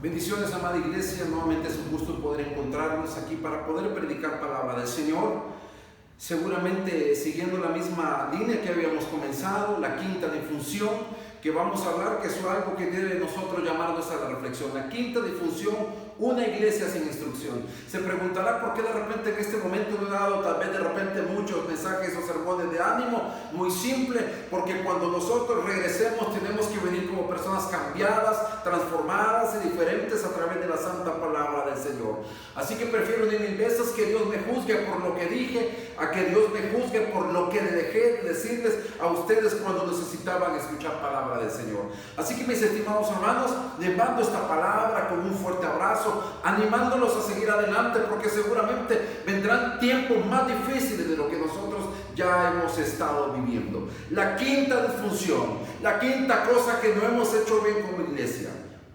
Bendiciones, amada iglesia. Nuevamente es un gusto poder encontrarnos aquí para poder predicar palabra del Señor. Seguramente siguiendo la misma línea que habíamos comenzado, la quinta difunción que vamos a hablar, que es algo que debe nosotros llamarnos a la reflexión. La quinta difunción, una iglesia sin instrucción. Se preguntará por qué de repente en este momento no he dado tal vez de repente muchos mensajes o sermones de ánimo. Muy simple, porque cuando nosotros regresemos tenemos que venir como personas cambiadas, transformadas y diferentes a través de la santa palabra del Señor. Así que prefiero de mil veces que Dios me juzgue por lo que dije, a que Dios me juzgue por lo que dejé de decirles a ustedes cuando necesitaban escuchar palabra del Señor. Así que mis estimados hermanos, les mando esta palabra con un fuerte abrazo, animándolos a seguir adelante, porque seguramente vendrán tiempos más difíciles de lo que nosotros ya hemos estado viviendo. La quinta disfunción, la quinta cosa que no hemos hecho bien como iglesia: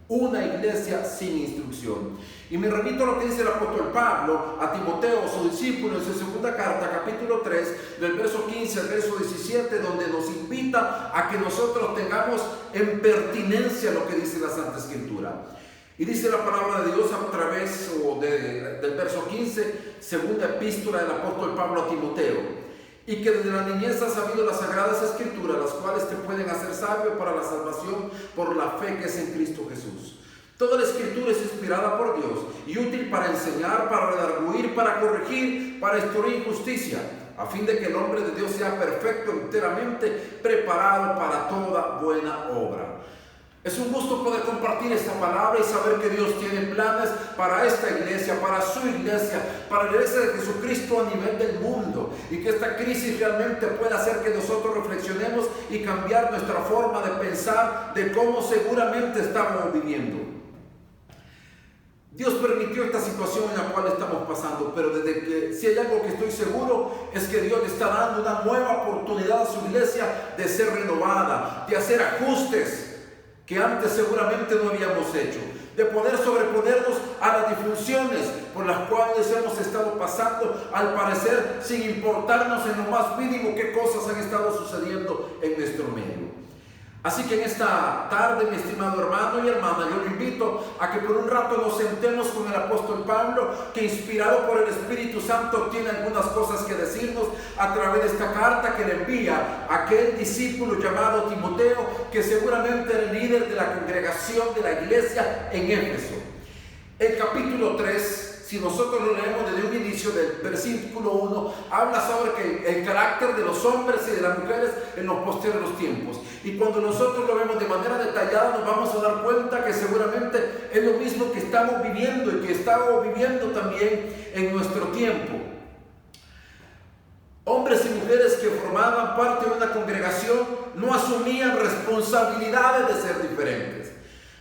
una iglesia sin instrucción. Y me remito a lo que dice el apóstol Pablo a Timoteo, su discípulo, en su segunda carta, capítulo 3, del verso 15 al verso 17, donde nos invita a que nosotros tengamos en pertinencia lo que dice la Santa Escritura. Y dice la palabra de Dios a través del verso 15, segunda epístola del apóstol Pablo a Timoteo: y que desde la niñez has sabido las sagradas escrituras, las cuales te pueden hacer sabio para la salvación por la fe que es en Cristo Jesús. Toda la escritura es inspirada por Dios y útil para enseñar, para redarguir, para corregir, para instruir en justicia, a fin de que el hombre de Dios sea perfecto, enteramente preparado para toda buena obra. Es un gusto poder compartir esta palabra y saber que Dios tiene planes para esta iglesia, para su iglesia, para la iglesia de Jesucristo a nivel del mundo, y que esta crisis realmente pueda hacer que nosotros reflexionemos y cambiar nuestra forma de pensar de cómo seguramente estamos viviendo. Dios permitió esta situación en la cual estamos pasando, pero desde que si hay algo que estoy seguro es que Dios le está dando una nueva oportunidad a su iglesia de ser renovada, de hacer ajustes que antes seguramente no habíamos hecho, de poder sobreponernos a las disfunciones por las cuales hemos estado pasando, al parecer sin importarnos en lo más mínimo qué cosas han estado sucediendo en nuestro medio. Así que en esta tarde, mi estimado hermano y hermana, yo lo invito a que por un rato nos sentemos con el apóstol Pablo, que inspirado por el Espíritu Santo tiene algunas cosas que decirnos a través de esta carta que le envía a aquel discípulo llamado Timoteo, que seguramente era el líder de la congregación de la iglesia en Éfeso. El capítulo 3, si nosotros lo leemos desde un inicio del versículo 1, habla sobre el carácter de los hombres y de las mujeres en los posteriores tiempos. Y cuando nosotros lo vemos de manera detallada, nos vamos a dar cuenta que seguramente es lo mismo que estamos viviendo y que estamos viviendo también en nuestro tiempo. Hombres y mujeres que formaban parte de una congregación no asumían responsabilidades de ser diferentes,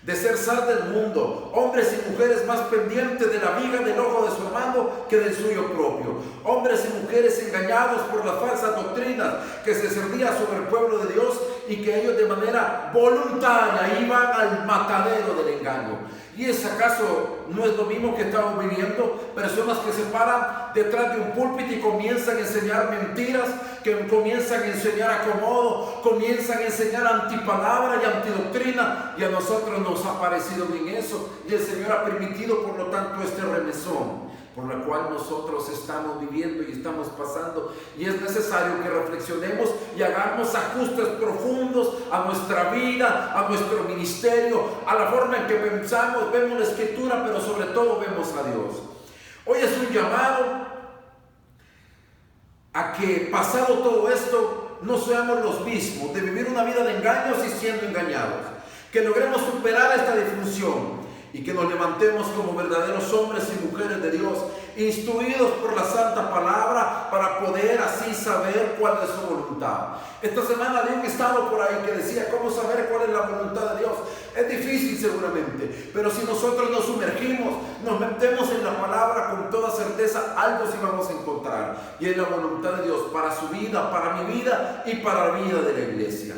de ser sal del mundo. Hombres y mujeres más pendientes de la viga del ojo de su hermano que del suyo propio. Hombres y mujeres engañados por las falsas doctrinas que se cernía sobre el pueblo de Dios, y que ellos de manera voluntaria iban al matadero del engaño. ¿Y es acaso no es lo mismo que estamos viviendo? Personas que se paran detrás de un púlpito y comienzan a enseñar mentiras, que comienzan a enseñar acomodo, comienzan a enseñar antipalabra y antidoctrina, y a nosotros nos ha parecido bien eso, y el Señor ha permitido por lo tanto este remesón por la cual nosotros estamos viviendo y estamos pasando, y es necesario que reflexionemos y hagamos ajustes profundos a nuestra vida, a nuestro ministerio, a la forma en que pensamos, vemos la Escritura, pero sobre todo vemos a Dios. Hoy es un llamado a que, pasado todo esto, no seamos los mismos de vivir una vida de engaños y siendo engañados, que logremos superar esta disfunción y que nos levantemos como verdaderos hombres y mujeres de Dios, instruidos por la santa palabra, para poder así saber cuál es su voluntad. Esta semana había un estado por ahí que decía cómo saber cuál es la voluntad de Dios. Es difícil seguramente, pero si nosotros nos sumergimos, nos metemos en la palabra, con toda certeza algo sí vamos a encontrar, y es la voluntad de Dios para su vida, para mi vida y para la vida de la iglesia.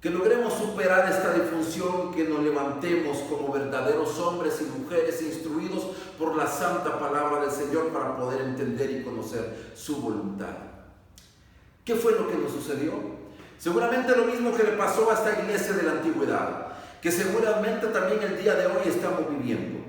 Que logremos superar esta disfunción, que nos levantemos como verdaderos hombres y mujeres instruidos por la santa palabra del Señor para poder entender y conocer su voluntad. ¿Qué fue lo que nos sucedió? Seguramente lo mismo que le pasó a esta iglesia de la antigüedad, que seguramente también el día de hoy estamos viviendo.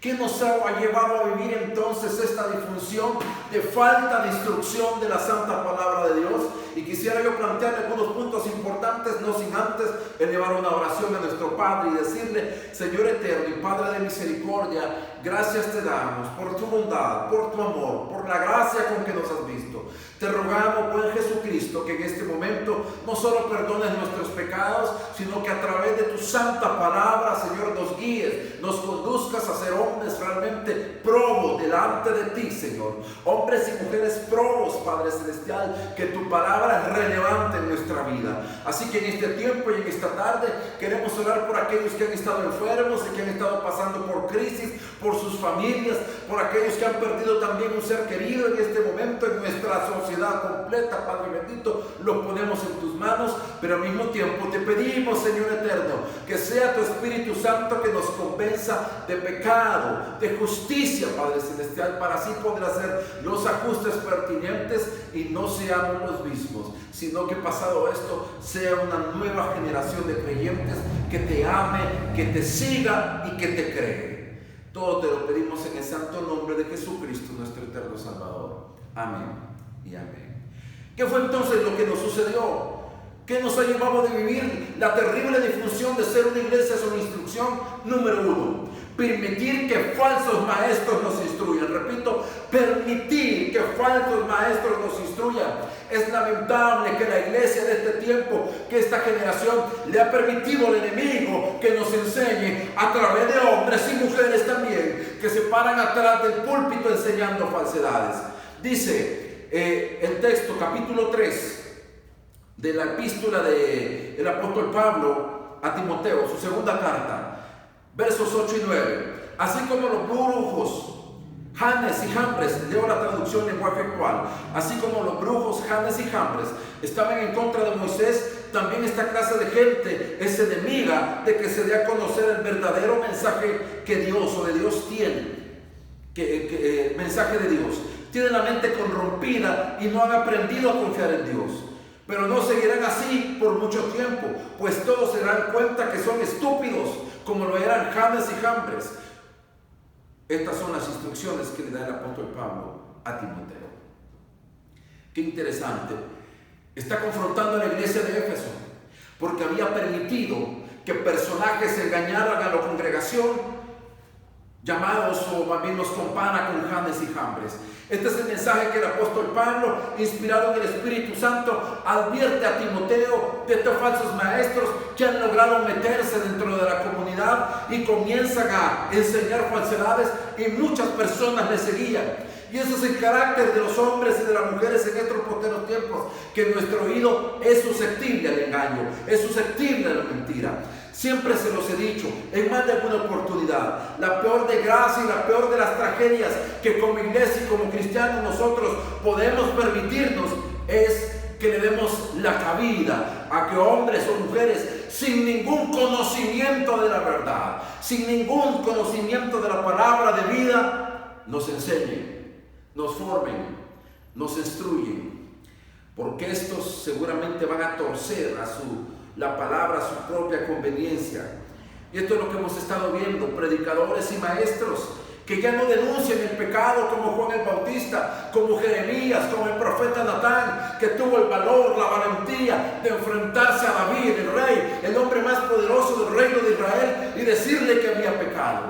¿Qué nos ha llevado a vivir entonces esta disfunción de falta de instrucción de la santa palabra de Dios? Y quisiera yo plantear algunos puntos importantes, no sin antes elevar una oración a nuestro Padre y decirle: Señor eterno y Padre de misericordia, gracias te damos por tu bondad, por tu amor, por la gracia con que nos has visto. Te rogamos, buen Jesucristo, que en este momento no solo perdones nuestros pecados, sino que a través de tu santa palabra, Señor, nos guíes, nos conduzcas a ser hombres realmente probos delante de ti, Señor. Hombres y mujeres probos, Padre Celestial, que tu palabra es relevante en nuestra vida. Así que en este tiempo y en esta tarde queremos orar por aquellos que han estado enfermos y que han estado pasando por crisis, por sus familias, por aquellos que han perdido también un ser querido en este momento en nuestra sociedad completa. Padre bendito, lo ponemos en tus manos, pero al mismo tiempo te pedimos, Señor eterno, que sea tu Espíritu Santo que nos convenza de pecado, de justicia, Padre Celestial, para así poder hacer los ajustes pertinentes y no seamos los mismos, sino que pasado esto sea una nueva generación de creyentes que te ame, que te siga y que te cree. Todo te lo pedimos en el santo nombre de Jesucristo, nuestro eterno Salvador. Amén y amén. ¿Qué fue entonces lo que nos sucedió? ¿Qué nos ha llevado a vivir la terrible disfunción de ser una iglesia sin instrucción? Número uno, permitir que falsos maestros nos instruyan. Repito, permitir que falsos maestros nos instruyan. Es lamentable que la iglesia de este tiempo, que esta generación le ha permitido al enemigo que nos enseñe a través de hombres y mujeres también, que se paran atrás del púlpito enseñando falsedades. Dice el texto, capítulo 3 de la epístola del apóstol Pablo a Timoteo, su segunda carta, versos 8 y 9. Así como los brujos, Janes y Jambres, leo la traducción en lenguaje actual, así como los brujos, Janes y Jambres estaban en contra de Moisés, también esta clase de gente es enemiga de que se dé a conocer el verdadero mensaje que Dios o de Dios tiene, mensaje de Dios. Tienen la mente corrompida y no han aprendido a confiar en Dios. Pero no seguirán así por mucho tiempo, pues todos se darán cuenta que son estúpidos, como lo eran Janes y Jambres. Estas son las instrucciones que le da el apóstol Pablo a Timoteo. Qué interesante. Está confrontando a la iglesia de Éfeso, porque había permitido que personajes engañaran a la congregación, llamados o más bien los compara con Janes y Jambres. Este es el mensaje que el apóstol Pablo, inspirado en el Espíritu Santo, advierte a Timoteo de estos falsos maestros que han logrado meterse dentro de la comunidad y comienzan a enseñar falsedades y muchas personas les seguían. Y ese es el carácter de los hombres y de las mujeres en estos posteros tiempos, que nuestro oído es susceptible al engaño, es susceptible a la mentira. Siempre se los he dicho, en más de alguna oportunidad, la peor desgracia y la peor de las tragedias que como iglesia y como cristianos nosotros podemos permitirnos es que le demos la cabida a que hombres o mujeres sin ningún conocimiento de la verdad, sin ningún conocimiento de la palabra de vida, nos enseñen, nos formen, nos instruyen, porque estos seguramente van a torcer la palabra a su propia conveniencia. Y esto es lo que hemos estado viendo, predicadores y maestros que ya no denuncian el pecado como Juan el Bautista, como Jeremías, como el profeta Natán, que tuvo el valor, la valentía de enfrentarse a David, el rey, el hombre más poderoso del reino de Israel, y decirle que había pecado.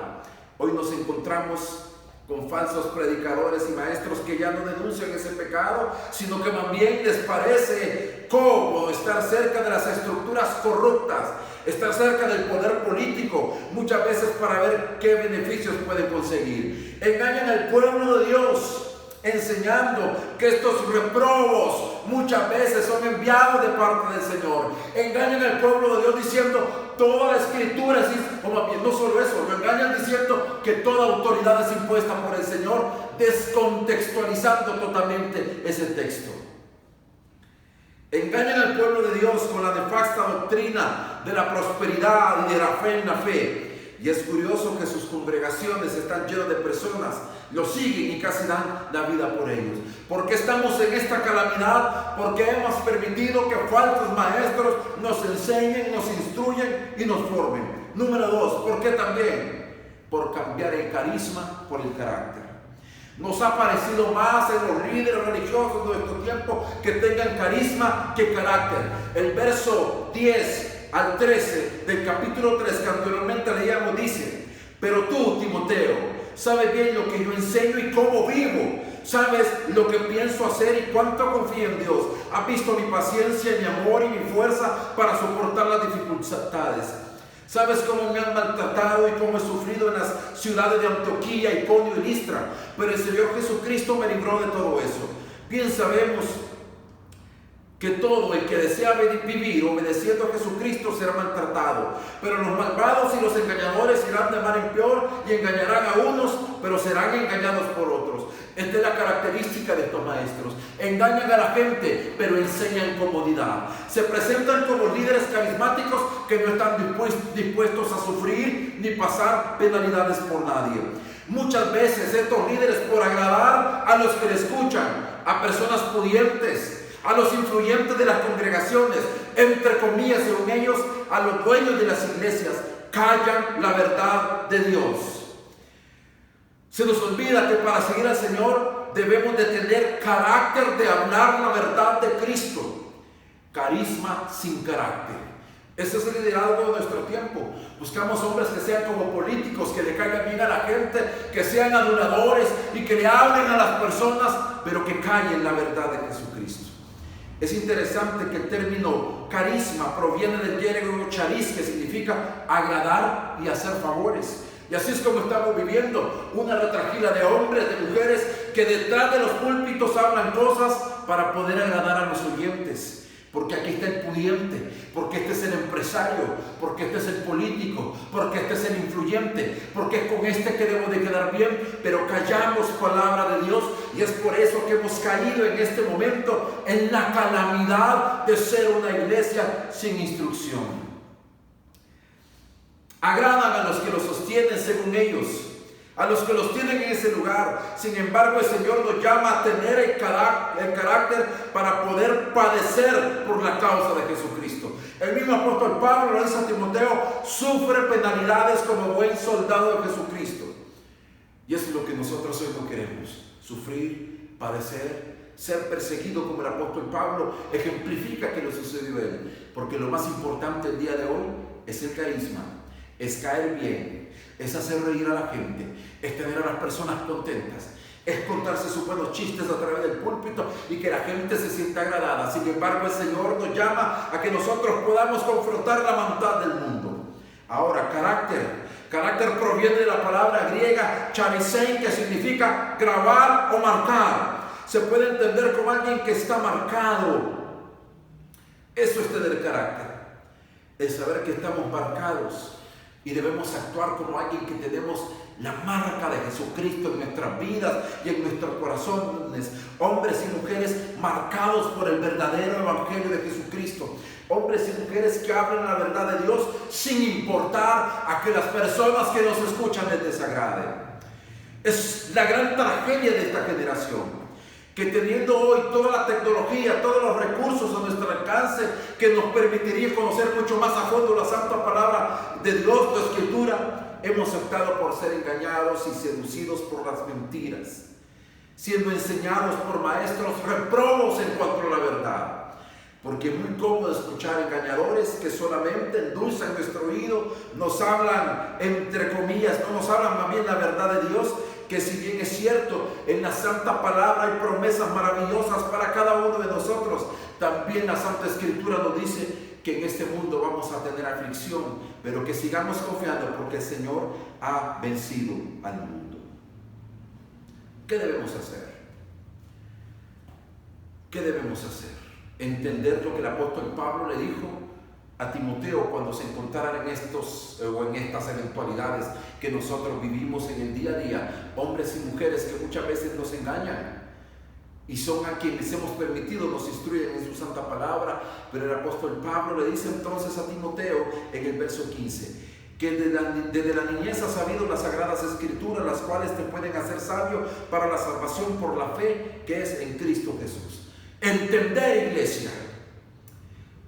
Hoy nos encontramos con falsos predicadores y maestros que ya no denuncian ese pecado, sino que más bien les parece cómodo estar cerca de las estructuras corruptas, estar cerca del poder político, muchas veces para ver qué beneficios pueden conseguir. Engañan al pueblo de Dios, enseñando que estos reprobos muchas veces son enviados de parte del Señor. Engañan al pueblo de Dios diciendo toda la escritura, o más bien no solo eso, lo engañan diciendo que toda autoridad es impuesta por el Señor, descontextualizando totalmente ese texto. Engañan al pueblo de Dios con la nefasta doctrina de la prosperidad y de la fe en la fe. Y es curioso que sus congregaciones están llenas de personas, los siguen y casi dan la vida por ellos. ¿Por qué estamos en esta calamidad? Porque hemos permitido que falsos maestros nos enseñen, nos instruyen y nos formen. Número 2, ¿por qué también? Por cambiar el carisma por el carácter. Nos ha parecido más en los líderes religiosos de nuestro tiempo que tengan carisma que carácter. El verso 10 al 13 del capítulo 3 que anteriormente leíamos dice: pero tú, Timoteo, sabes bien lo que yo enseño y cómo vivo. Sabes lo que pienso hacer y cuánto confío en Dios. Has visto mi paciencia, mi amor y mi fuerza para soportar las dificultades. Sabes cómo me han maltratado y cómo he sufrido en las ciudades de Antioquía, Iconio y Listra. Pero el Señor Jesucristo me libró de todo eso. Bien sabemos que todo el que desea vivir obedeciendo a Jesucristo será maltratado. Pero los malvados y los engañadores irán de mal en peor y engañarán a unos, pero serán engañados por otros. Esta es la característica de estos maestros. Engañan a la gente, pero enseñan comodidad. Se presentan como líderes carismáticos que no están dispuestos a sufrir ni pasar penalidades por nadie. Muchas veces estos líderes, por agradar a los que le escuchan, a personas pudientes, a los influyentes de las congregaciones, entre comillas, según ellos, a los dueños de las iglesias, callan la verdad de Dios. Se nos olvida que para seguir al Señor debemos de tener carácter de hablar la verdad de Cristo. Carisma sin carácter. Ese es el liderazgo de nuestro tiempo. Buscamos hombres que sean como políticos, que le caigan bien a la gente, que sean aduladores y que le hablen a las personas, pero que callen la verdad de Jesucristo. Es interesante que el término carisma proviene del griego charis, que significa agradar y hacer favores. Y así es como estamos viviendo una retragila de hombres, de mujeres que detrás de los púlpitos hablan cosas para poder agradar a los oyentes. Porque aquí está el pudiente, porque este es el empresario, porque este es el político, porque este es el influyente, porque es con este que debo de quedar bien, pero callamos palabra de Dios. Y es por eso que hemos caído en este momento en la calamidad de ser una iglesia sin instrucción. Agradan a los que los sostienen según ellos, a los que los tienen en ese lugar. Sin embargo, el Señor nos llama a tener el carácter para poder padecer por la causa de Jesucristo. El mismo apóstol Pablo le dice a Timoteo: sufre penalidades como buen soldado de Jesucristo. Y eso es lo que nosotros hoy no queremos: sufrir, padecer, ser perseguido como el apóstol Pablo ejemplifica que lo sucedió a él. Porque lo más importante el día de hoy es el carisma, es caer bien, es hacer reír a la gente, es tener a las personas contentas, es contarse sus buenos chistes a través del púlpito y que la gente se sienta agradada. Sin embargo, el Señor nos llama a que nosotros podamos confrontar la maldad del mundo. Ahora, carácter proviene de la palabra griega charisein, que significa grabar o marcar. Se puede entender como alguien que está marcado. Eso es tener carácter, es saber que estamos marcados. Y debemos actuar como alguien que tenemos la marca de Jesucristo en nuestras vidas y en nuestros corazones. Hombres y mujeres marcados por el verdadero evangelio de Jesucristo. Hombres y mujeres que hablan la verdad de Dios sin importar a que las personas que nos escuchan les desagraden. Es la gran tragedia de esta generación, que teniendo hoy toda la tecnología, todos los recursos a nuestro alcance, que nos permitiría conocer mucho más a fondo la santa palabra de Dios, la Escritura, hemos optado por ser engañados y seducidos por las mentiras, siendo enseñados por maestros reprobos en cuanto a la verdad. Porque es muy cómodo escuchar engañadores que solamente endulzan nuestro oído, nos hablan, entre comillas, no nos hablan más bien la verdad de Dios, que si bien es cierto, en la Santa Palabra hay promesas maravillosas para cada uno de nosotros, también la Santa Escritura nos dice que en este mundo vamos a tener aflicción, pero que sigamos confiando porque el Señor ha vencido al mundo. ¿Qué debemos hacer? ¿Qué debemos hacer? Entender lo que el apóstol Pablo le dijo a Timoteo cuando se encontraran en estas eventualidades que nosotros vivimos en el día a día, hombres y mujeres que muchas veces nos engañan y son a quienes hemos permitido nos instruyen en su santa palabra. Pero el apóstol Pablo le dice entonces a Timoteo en el verso 15 que desde la niñez has sabido las sagradas escrituras, las cuales te pueden hacer sabio para la salvación por la fe que es en Cristo Jesús. Entender, iglesia,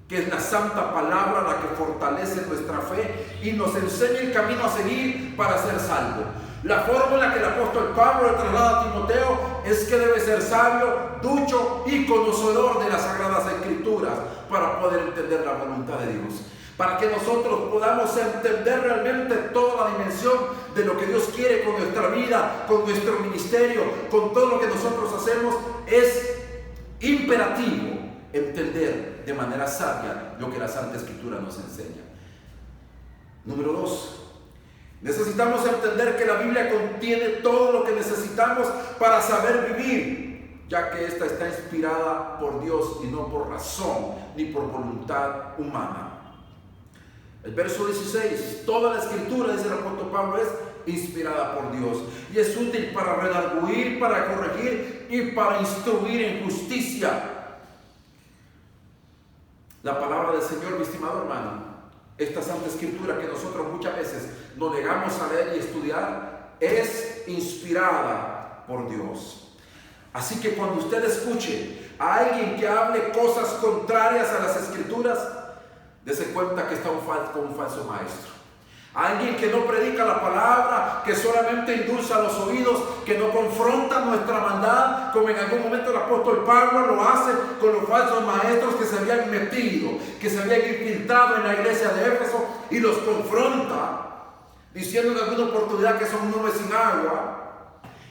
que es la santa palabra la que fortalece nuestra fe y nos enseña el camino a seguir para ser salvo. La fórmula que el apóstol Pablo le traslada a Timoteo es que debe ser sabio, ducho y conocedor de las Sagradas Escrituras para poder entender la voluntad de Dios. Para que nosotros podamos entender realmente toda la dimensión de lo que Dios quiere con nuestra vida, con nuestro ministerio, con todo lo que nosotros hacemos, es imperativo entender de manera sabia lo que la Santa Escritura nos enseña. Número 2. Necesitamos entender que la Biblia contiene todo lo que necesitamos para saber vivir, ya que esta está inspirada por Dios y no por razón ni por voluntad humana. El verso 16, toda la Escritura, dice el apóstol Pablo, es inspirada por Dios y es útil para redarguir, para corregir y para instruir en justicia. La palabra del Señor, mi estimado hermano, esta Santa Escritura que nosotros muchas veces nos negamos a leer y estudiar, es inspirada por Dios. Así que cuando usted escuche a alguien que hable cosas contrarias a las Escrituras, dése cuenta que está con un falso maestro. Alguien que no predica la palabra, que solamente endulza los oídos, que no confronta nuestra maldad, como en algún momento el apóstol Pablo lo hace con los falsos maestros que se habían metido, que se habían infiltrado en la iglesia de Éfeso, y los confronta, diciendo en alguna oportunidad que son nubes sin agua,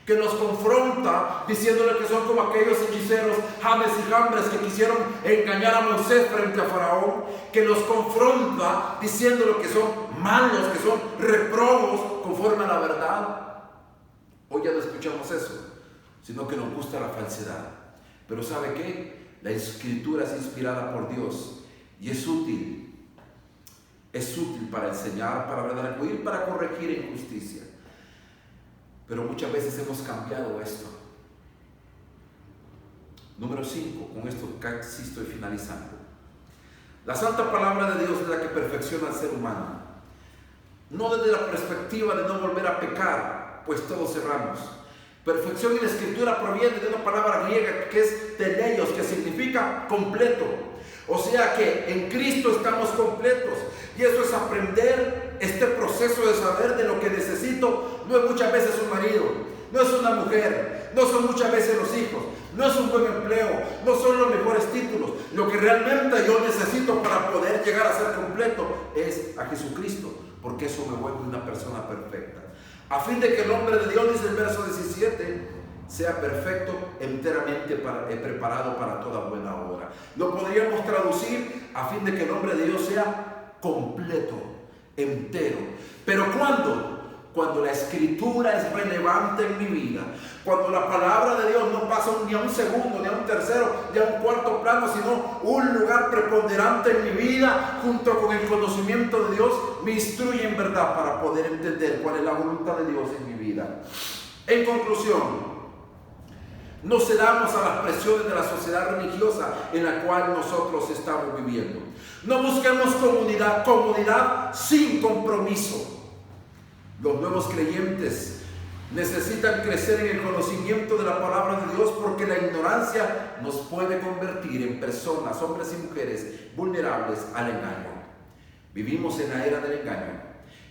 que los confronta diciéndole que son como aquellos hechiceros James y Jambres que quisieron engañar a Moisés frente a Faraón, que los confronta diciéndole que son malos, que son reprobos conforme a la verdad. Hoy ya no escuchamos eso, sino que nos gusta la falsedad. Pero ¿sabe qué? La Escritura es inspirada por Dios y es útil para enseñar, para redarguir, para corregir en justicia. Pero muchas veces hemos cambiado esto. Número 5, con esto casi estoy finalizando. La santa palabra de Dios es la que perfecciona al ser humano. No desde la perspectiva de no volver a pecar, pues todos erramos. Perfección en la Escritura proviene de una palabra griega que es teleios, que significa completo. O sea que en Cristo estamos completos. Y eso es aprender este proceso de saber de lo que necesito. No es muchas veces un marido, no es una mujer, no son muchas veces los hijos, no es un buen empleo, no son los mejores títulos. Lo que realmente yo necesito para poder llegar a ser completo es a Jesucristo, porque eso me vuelve una persona perfecta. A fin de que el hombre de Dios, dice el verso 17, sea perfecto, enteramente preparado para toda buena obra. Lo podríamos traducir a fin de que el hombre de Dios sea completo, entero. ¿Pero cuándo? Cuando la Escritura es relevante en mi vida, cuando la palabra de Dios no pasa ni a un segundo, ni a un tercero, ni a un cuarto plano, sino un lugar preponderante en mi vida, junto con el conocimiento de Dios, me instruye en verdad para poder entender cuál es la voluntad de Dios en mi vida. En conclusión, no cedamos a las presiones de la sociedad religiosa en la cual nosotros estamos viviendo. No busquemos comodidad sin compromiso. Los nuevos creyentes necesitan crecer en el conocimiento de la palabra de Dios, porque la ignorancia nos puede convertir en personas, hombres y mujeres, vulnerables al engaño. Vivimos en la era del engaño,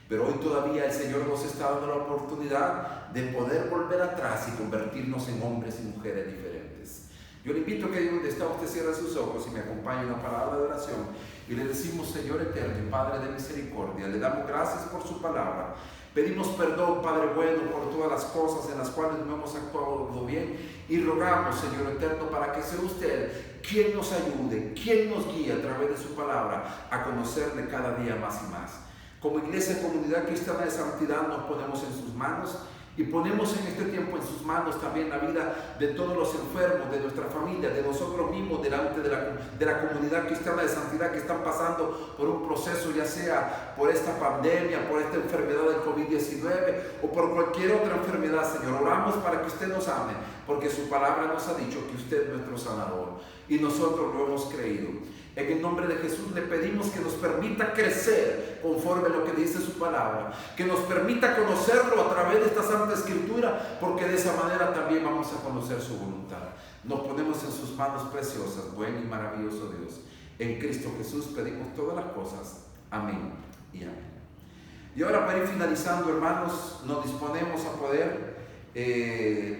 pero hoy todavía el Señor nos está dando la oportunidad de poder volver atrás y convertirnos en hombres y mujeres diferentes. Yo le invito a que donde está usted cierre sus ojos y me acompañe en una palabra de oración y le decimos: Señor eterno y Padre de misericordia, le damos gracias por su palabra. Pedimos perdón, Padre bueno, por todas las cosas en las cuales no hemos actuado bien, y rogamos, Señor eterno, para que sea usted quien nos ayude, quien nos guíe a través de su palabra a conocerle cada día más y más. Como Iglesia Comunidad Cristiana de Santidad nos ponemos en sus manos y ponemos en este tiempo en sus manos también la vida de todos los enfermos, de nuestra familia, de nosotros mismos, delante de la comunidad cristiana de santidad que están pasando por un proceso, ya sea por esta pandemia, por esta enfermedad del COVID-19 o por cualquier otra enfermedad. Señor, oramos para que usted nos ame, porque su palabra nos ha dicho que usted es nuestro sanador y nosotros lo hemos creído. En el nombre de Jesús le pedimos que nos permita crecer conforme a lo que dice su palabra, que nos permita conocerlo a través de esta Santa Escritura, porque de esa manera también vamos a conocer su voluntad. Nos ponemos en sus manos preciosas, buen y maravilloso Dios, En Cristo Jesús pedimos todas las cosas. Amén y amén. Y ahora, para ir finalizando, hermanos, nos disponemos a poder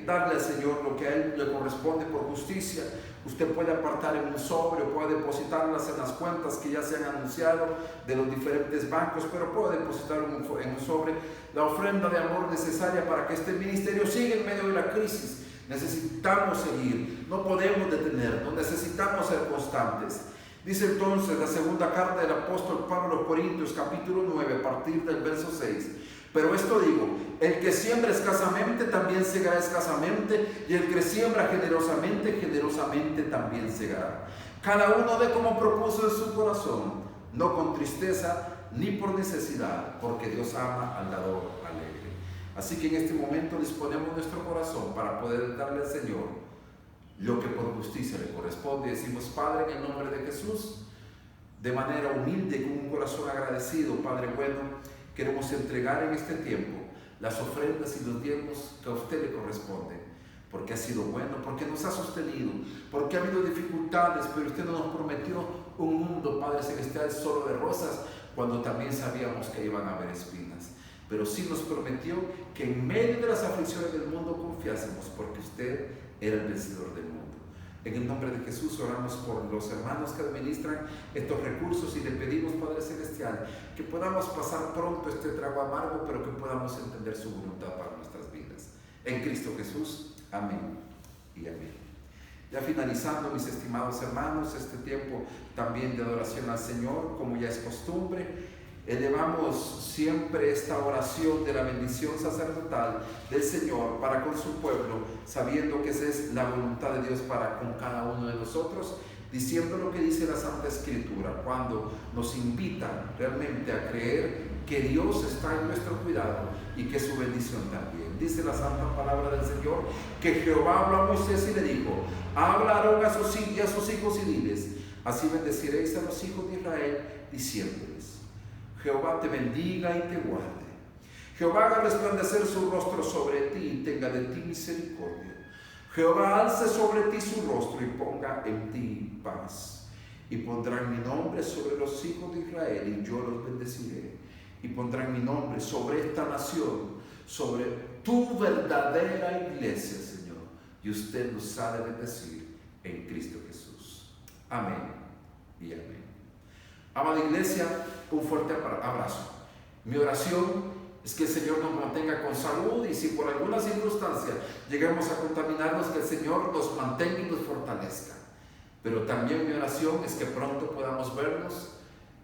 darle al Señor lo que a Él le corresponde por justicia. Usted puede apartar en un sobre o puede depositarlas en las cuentas que ya se han anunciado de los diferentes bancos, pero puede depositar en un sobre la ofrenda de amor necesaria para que este ministerio siga en medio de la crisis. Necesitamos seguir, no podemos detenernos, necesitamos ser constantes. Dice entonces la segunda carta del apóstol Pablo a los Corintios, capítulo 9, a partir del verso 6. Pero esto digo, el que siembra escasamente también segará escasamente, y el que siembra generosamente, generosamente también segará. Cada uno dé como propuso en su corazón, no con tristeza ni por necesidad, porque Dios ama al dador alegre. Así que en este momento disponemos nuestro corazón para poder darle al Señor lo que por justicia le corresponde. Decimos: Padre, en el nombre de Jesús, de manera humilde, con un corazón agradecido, Padre bueno, queremos entregar en este tiempo las ofrendas y los diezmos que a usted le corresponden, porque ha sido bueno, porque nos ha sostenido, porque ha habido dificultades, pero usted no nos prometió un mundo, Padre Celestial, solo de rosas, cuando también sabíamos que iban a haber espinas. Pero sí nos prometió que en medio de las aflicciones del mundo confiásemos, porque usted era el vencedor del mundo. En el nombre de Jesús oramos por los hermanos que administran estos recursos y le pedimos, Padre Celestial, que podamos pasar pronto este trago amargo, pero que podamos entender su voluntad para nuestras vidas. En Cristo Jesús, amén y amén. Ya finalizando, mis estimados hermanos, este tiempo también de adoración al Señor, como ya es costumbre, elevamos siempre esta oración de la bendición sacerdotal del Señor para con su pueblo, sabiendo que esa es la voluntad de Dios para con cada uno de nosotros, diciendo lo que dice la Santa Escritura, cuando nos invita realmente a creer que Dios está en nuestro cuidado y que su bendición también. Dice la Santa Palabra del Señor que Jehová habló a Moisés y le dijo: habla a Aarón a sus hijos y diles: así bendeciréis a los hijos de Israel, diciéndoles: Jehová te bendiga y te guarde. Jehová haga resplandecer su rostro sobre ti y tenga de ti misericordia. Jehová alce sobre ti su rostro y ponga en ti paz. Y pondrán mi nombre sobre los hijos de Israel y yo los bendeciré. Y pondrán mi nombre sobre esta nación, sobre tu verdadera iglesia, Señor. Y usted nos ha de bendecir en Cristo Jesús. Amén y amén. Amada iglesia, un fuerte abrazo. Mi oración es que el Señor nos mantenga con salud, y si por alguna circunstancia llegamos a contaminarnos, que el Señor nos mantenga y nos fortalezca. Pero también mi oración es que pronto podamos vernos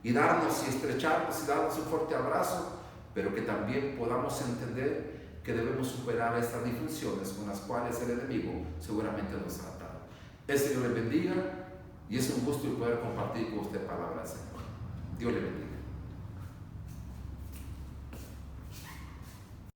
y darnos y estrecharnos y darnos un fuerte abrazo, pero que también podamos entender que debemos superar estas disfunciones con las cuales el enemigo seguramente nos ha atado. El Señor le bendiga, y es un gusto poder compartir con usted palabras del Señor. Dios le bendiga.